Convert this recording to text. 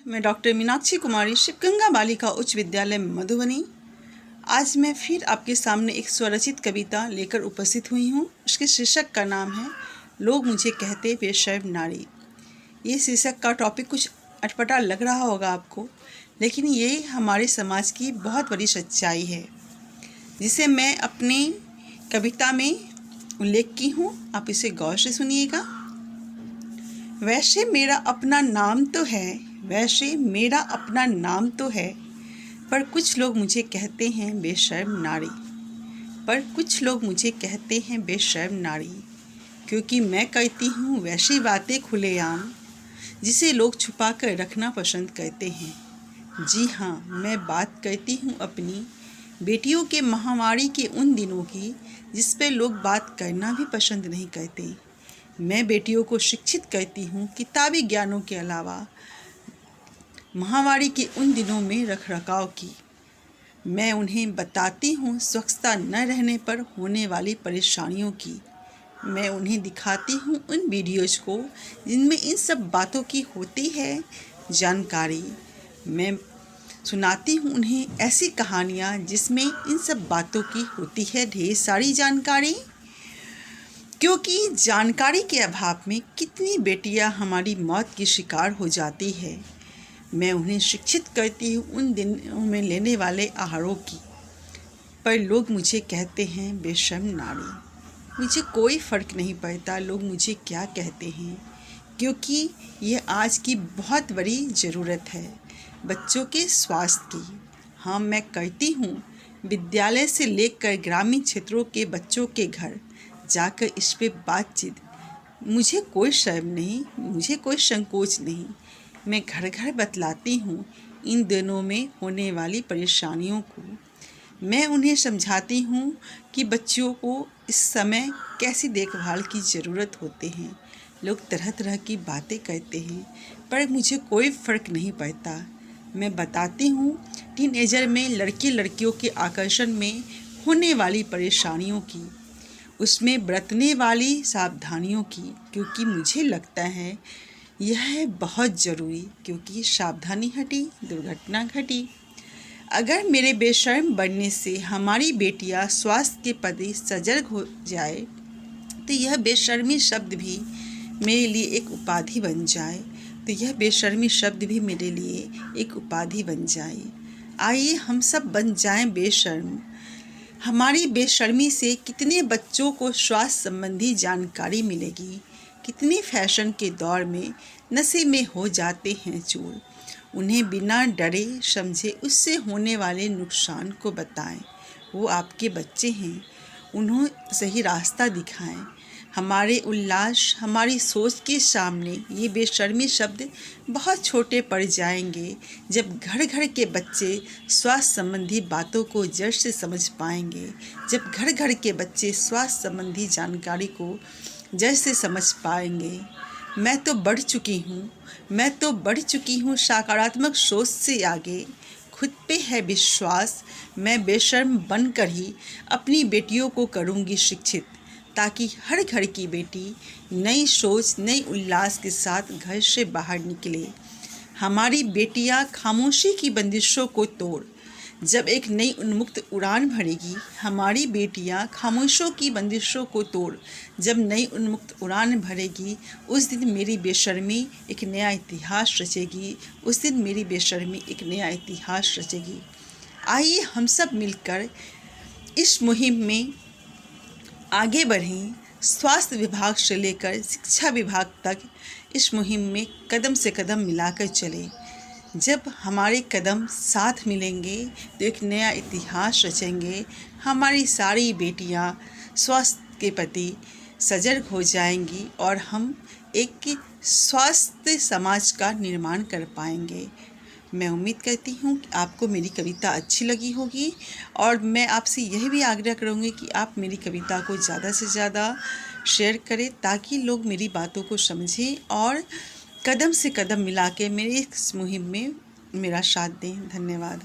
मैं डॉक्टर मीनाक्षी कुमारी शिवगंगा बालिका उच्च विद्यालय मधुबनी। आज मैं फिर आपके सामने एक स्वरचित कविता लेकर उपस्थित हुई हूँ। उसके शीर्षक का नाम है लोग मुझे कहते बेशर्म नारी। ये शीर्षक का टॉपिक कुछ अटपटा लग रहा होगा आपको, लेकिन ये हमारे समाज की बहुत बड़ी सच्चाई है जिसे मैं अपनी कविता में उल्लेख की हूँ। आप इसे गौर से सुनिएगा। वैसे मेरा अपना नाम तो है, वैसे मेरा अपना नाम तो है, पर कुछ लोग मुझे कहते हैं बेशर्म नारी। पर कुछ लोग मुझे कहते हैं बेशर्म नारी, क्योंकि मैं कहती हूँ वैसी बातें खुलेआम जिसे लोग छुपा कर रखना पसंद करते हैं। जी हाँ, मैं बात करती हूँ अपनी बेटियों के महामारी के उन दिनों की जिस पे लोग बात करना भी पसंद नहीं करते। मैं बेटियों को शिक्षित करती हूँ किताबी ज्ञानों के अलावा महामारी के उन दिनों में रखरखाव की। मैं उन्हें बताती हूँ स्वच्छता न रहने पर होने वाली परेशानियों की। मैं उन्हें दिखाती हूँ उन वीडियोज़ को जिनमें इन सब बातों की होती है जानकारी। मैं सुनाती हूँ उन्हें ऐसी कहानियाँ जिसमें इन सब बातों की होती है ढेर सारी जानकारी। क्योंकि जानकारी के अभाव में कितनी बेटियां हमारी मौत की शिकार हो जाती है। मैं उन्हें शिक्षित करती हूँ उन दिनों में लेने वाले आहारों की। पर लोग मुझे कहते हैं बेशर्म नारी। मुझे कोई फ़र्क नहीं पड़ता लोग मुझे क्या कहते हैं, क्योंकि ये आज की बहुत बड़ी ज़रूरत है बच्चों के स्वास्थ्य की। हाँ, मैं करती हूँ विद्यालय से लेकर ग्रामीण क्षेत्रों के बच्चों के घर जाकर इस पे बातचीत। मुझे कोई शर्म नहीं, मुझे कोई संकोच नहीं। मैं घर घर बतलाती हूँ इन दिनों में होने वाली परेशानियों को। मैं उन्हें समझाती हूँ कि बच्चों को इस समय कैसी देखभाल की ज़रूरत होती है। लोग तरह तरह की बातें करते हैं, पर मुझे कोई फ़र्क नहीं पड़ता। मैं बताती हूँ टीनएजर में लड़के लड़कियों के आकर्षण में होने वाली परेशानियों की, उसमें बरतने वाली सावधानियों की, क्योंकि मुझे लगता है यह है बहुत ज़रूरी। क्योंकि सावधानी हटी दुर्घटना घटी। अगर मेरे बेशर्म बनने से हमारी बेटियां स्वास्थ्य के प्रति सजग हो जाए तो यह बेशर्मी शब्द भी मेरे लिए एक उपाधि बन जाए, तो यह बेशर्मी शब्द भी मेरे लिए एक उपाधि बन जाए। आइए हम सब बन जाएं बेशर्म। हमारी बेशर्मी से कितने बच्चों को स्वास्थ्य संबंधी जानकारी मिलेगी। कितने फैशन के दौर में नशे में हो जाते हैं चूर। उन्हें बिना डरे समझे उससे होने वाले नुकसान को बताएं। वो आपके बच्चे हैं, उन्हें सही रास्ता दिखाएं। हमारे उल्लास, हमारी सोच के सामने ये बेशर्मी शब्द बहुत छोटे पड़ जाएंगे जब घर घर के बच्चे स्वास्थ्य संबंधी बातों को जड़ से समझ पाएंगे। जब घर घर के बच्चे स्वास्थ्य संबंधी जानकारी को जड़ से समझ पाएंगे। मैं तो बढ़ चुकी हूँ सकारात्मक सोच से आगे। खुद पे है विश्वास। मैं बेशर्म बनकर ही अपनी बेटियों को करूँगी शिक्षित, ताकि हर घर की बेटी नई सोच, नई उल्लास के साथ घर से बाहर निकले। हमारी बेटियां खामोशी की बंदिशों को तोड़ जब एक नई उन्मुक्त उड़ान भरेगी। हमारी बेटियां खामोशियों की बंदिशों को तोड़ जब नई उन्मुक्त उड़ान भरेगी। उस दिन मेरी बेशर्मी एक नया इतिहास रचेगी। उस दिन मेरी बेशर्मी एक नया इतिहास रचेगी। आइए हम सब मिलकर इस मुहिम में आगे बढ़ें। स्वास्थ्य विभाग से लेकर शिक्षा विभाग तक इस मुहिम में कदम से कदम मिलाकर चलें। जब हमारे कदम साथ मिलेंगे तो एक नया इतिहास रचेंगे। हमारी सारी बेटियां स्वास्थ्य के प्रति सजग हो जाएंगी और हम एक स्वास्थ्य समाज का निर्माण कर पाएंगे। मैं उम्मीद करती हूँ कि आपको मेरी कविता अच्छी लगी होगी, और मैं आपसे यह भी आग्रह करूँगी कि आप मेरी कविता को ज़्यादा से ज़्यादा शेयर करें, ताकि लोग मेरी बातों को समझें और कदम से कदम मिला के मेरे इस मुहिम में मेरा साथ दें। धन्यवाद।